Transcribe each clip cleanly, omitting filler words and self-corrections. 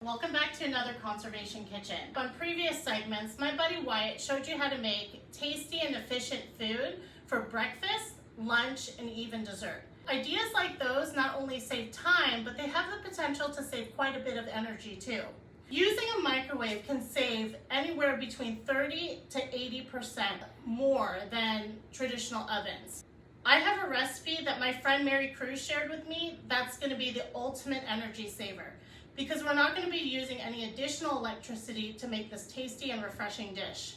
Welcome back to another Conservation Kitchen. On previous segments, my buddy Wyatt showed you how to make tasty and efficient food for breakfast, lunch, and even dessert. Ideas like those not only save time, but they have the potential to save quite a bit of energy too. Using a microwave can save anywhere between 30 to 80% more than traditional ovens. I have a recipe that my friend Mary Cruz shared with me that's going to be the ultimate energy saver, because we're not going to be using any additional electricity to make this tasty and refreshing dish.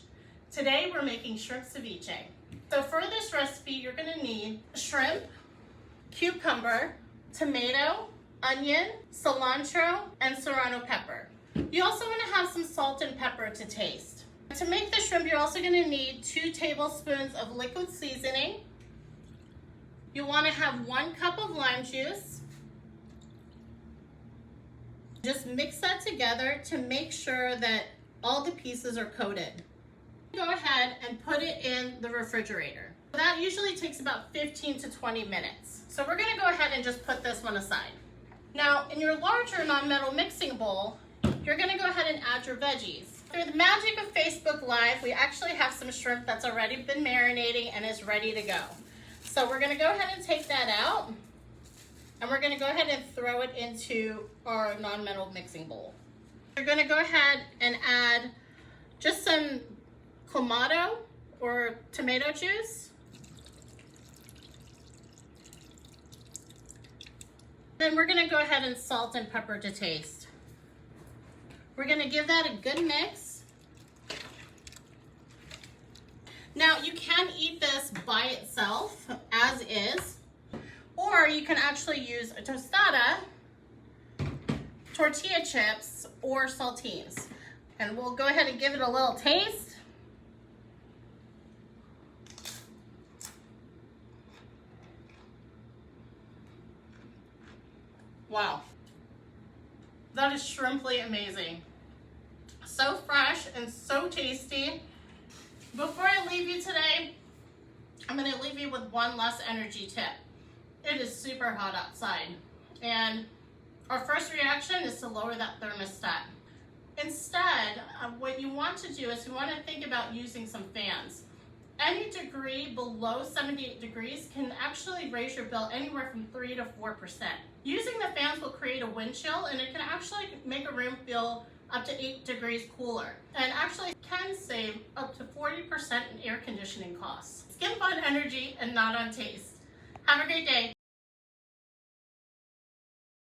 Today we're making shrimp ceviche. So for this recipe, you're going to need shrimp, cucumber, tomato, onion, cilantro, and serrano pepper. You also want to have some salt and pepper to taste. To make the shrimp, you're also going to need 2 tablespoons of liquid seasoning. You want to have 1 cup of lime juice. Just mix that together to make sure that all the pieces are coated. Go ahead and put it in the refrigerator. That usually takes about 15 to 20 minutes. So we're gonna go ahead and just put this one aside. Now, in your larger non-metal mixing bowl, you're gonna go ahead and add your veggies. Through the magic of Facebook Live, we actually have some shrimp that's already been marinating and is ready to go. So we're gonna go ahead and take that out. And we're gonna go ahead and throw it into our non-metal mixing bowl. We're gonna go ahead and add just some clamato or tomato juice. Then we're gonna go ahead and salt and pepper to taste. We're gonna give that a good mix. Now you can eat this by itself as is, or you can actually use a tostada, tortilla chips, or saltines. And we'll go ahead and give it a little taste. Wow. That is shrimply amazing. So fresh and so tasty. Before I leave you today, I'm going to leave you with one less energy tip. It is super hot outside, and our first reaction is to lower that thermostat. Instead, what you want to do is you want to think about using some fans. Any degree below 78 degrees can actually raise your bill anywhere from 3 to 4%. Using the fans will create a wind chill, and it can actually make a room feel up to 8 degrees cooler, and actually can save up to 40% in air conditioning costs. Skin fun energy and not on taste. Have a great day.